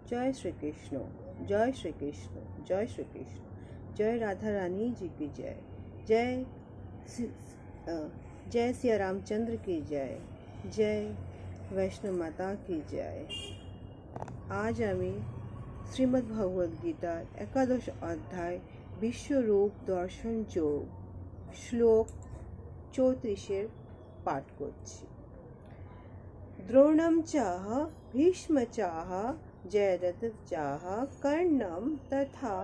जय श्री कृष्ण, जय श्री कृष्ण, जय श्री कृष्ण। जय राधा रानी जी की जय। जय जय सिया रामचंद्र की जय। जय वैष्णव माता की जय। आज आमी श्रीमद् भगवद गीतार एकादश अध्याय विश्वरूप दर्शन योग श्लोक 34 पाठ करছি। द्रोणं चाह भीष्म चाह जयद्रथ चाह कर्णं तथा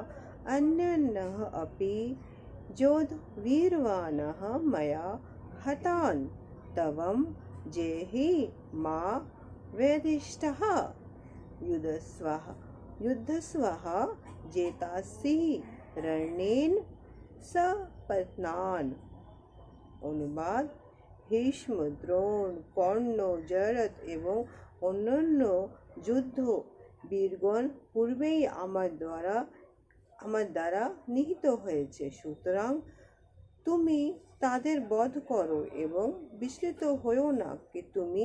अन्यान्यः अपि योधवीरवानः मया हतान् तवं जेहि मा वेदिष्टः युद्धस्वः जेतासि रणेन सपत्नान्। অনুবাদ, ভীষ্ম, দ্রোণ, কর্ণ, জয়দ্রথ এবং অন্যান্য যুদ্ধ বীরগণ পূর্বেই আমার দ্বারা নিহত হয়েছে, সুতরাং তুমি তাদের বধ করো এবং বিস্মিত হয়েও না কি তুমি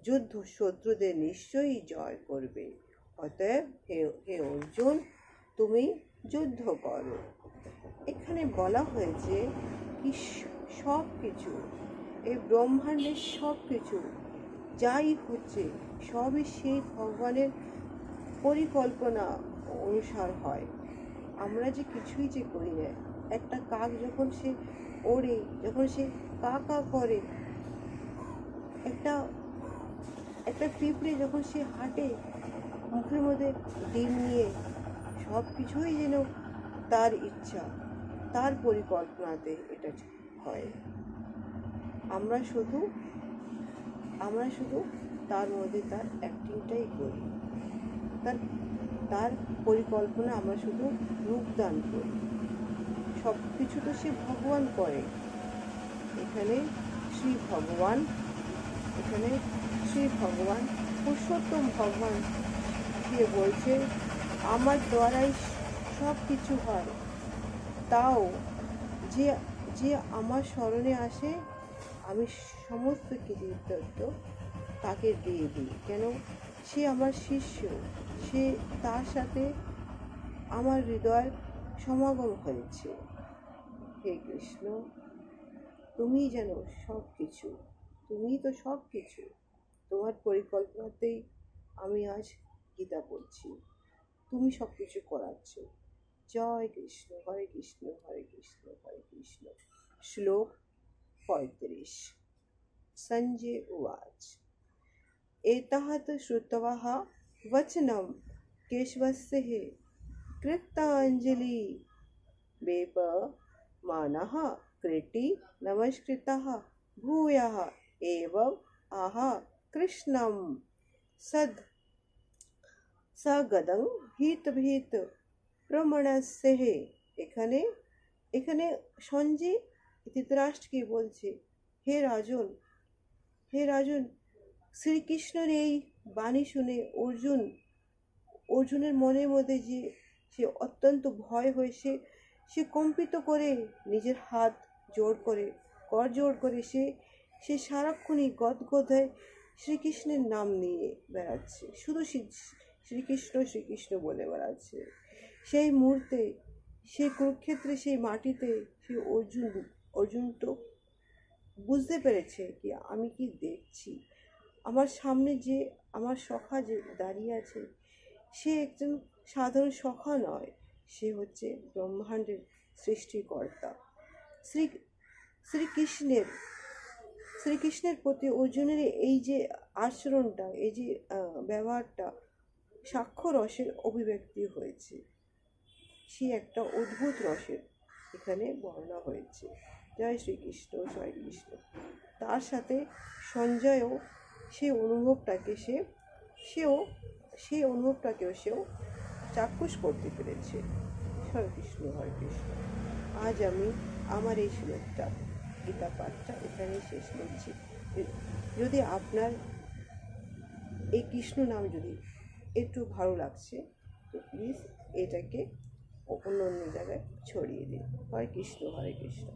যুদ্ধ শত্রুদের নিশ্চয়ই জয় করবে। অতএব হে অর্জুন, তুমি যুদ্ধ করো। এখানে বলা হয়েছে কি সব কিছু, এই ব্রহ্মাণ্ডের সব কিছু যাই হচ্ছে সবই সেই ভগবানের পরিকল্পনা অনুসার হয়। আমরা যে কিছুই যে করি না। একটা কাক যখন সে ওড়ে, যখন সে কা কা করে, একটা পিঁপড়ে যখন সে হাঁটে মুখের মধ্যে ডিম নিয়ে, সব কিছুই যেন তার ইচ্ছা, তার পরিকল্পনাতে এটা হয়। আমরা শুধু তার মধ্যে তার অ্যাক্টিংটাই করি, তার পরিকল্পনা আমরা শুধু রূপদান করি। সব কিছু তো সে ভগবান করে। এখানে শ্রী ভগবান পুরুষোত্তম ভগবান দিয়ে বলছে আমার দ্বারাই সব কিছু হয়। তাও যে আমার স্মরণে আসে আমি সমস্ত কৃতিত্ব তাকে দিয়ে দিই। কেন? সে আমার শিষ্য, তার সাথে আমার হৃদয় সমাগম হয়েছে। হে কৃষ্ণ, তুমি যেন সব কিছু, তুমিই তো সব কিছু। তোমার পরিকল্পনাতেই আমি আজ গীতা পড়ছি, তুমি সব কিছু করাচ্ছ। জয় কৃষ্ণ, হরে কৃষ্ণ, হরে কৃষ্ণ, হরে কৃষ্ণ। শ্লোক 35। संजय उवाच एतत् श्रुत्वा वचनं केशवस्य कृताञ्जलिः वेपमानः कृति नमस्कृतः भूयः एवम् आह कृष्णं सगदं भीत প্রমাণাস্যে। এখানে সঞ্জয় ধৃতরাষ্ট্রকে বলছে, হে রাজন, শ্রীকৃষ্ণের এই বাণী শুনে অর্জুনের মনের মধ্যে যে সে অত্যন্ত ভয় হয়ে সে কম্পিত করে নিজের হাত জোড় করে সে সারাক্ষণই গদগদ হয়ে শ্রীকৃষ্ণের নাম নিয়ে বেড়াচ্ছে, শুধু শ্রীকৃষ্ণ বলে বেড়াচ্ছে। সেই মুহূর্তে, সেই কুরুক্ষেত্রে, সেই মাটিতে সেই অর্জুন তো বুঝতে পেরেছে কি আমি কি দেখছি। আমার সামনে যে আমার সখা যে দাঁড়িয়ে আছে, সে একজন সাধারণ সখা নয়, সে হচ্ছে ব্রহ্মাণ্ডের সৃষ্টিকর্তা। শ্রীকৃষ্ণের প্রতি অর্জুনের এই যে আচরণটা, এই যে ব্যবহারটা সাক্ষ্য রসের অভিব্যক্তি হয়েছে। সে একটা অদ্ভুত রসের এখানে বর্ণনা হয়েছে। জয় শ্রীকৃষ্ণ, জয় কৃষ্ণ। তার সাথে সঞ্জয়ও সেই অনুভবটাকেও সেও চাক্ষুষ করতে পেরেছে। হরে কৃষ্ণ, হরে কৃষ্ণ। আজ আমি আমার এই শ্লোকটা, গীতা পাঠটা এখানে শেষ করছি। যদি আপনার এই কৃষ্ণ নাম যদি একটু ভালো লাগছে তো প্লিজ এটাকে অন্য জায়গায় ছড়িয়ে দিন। হরে কৃষ্ণ, হরে কৃষ্ণ।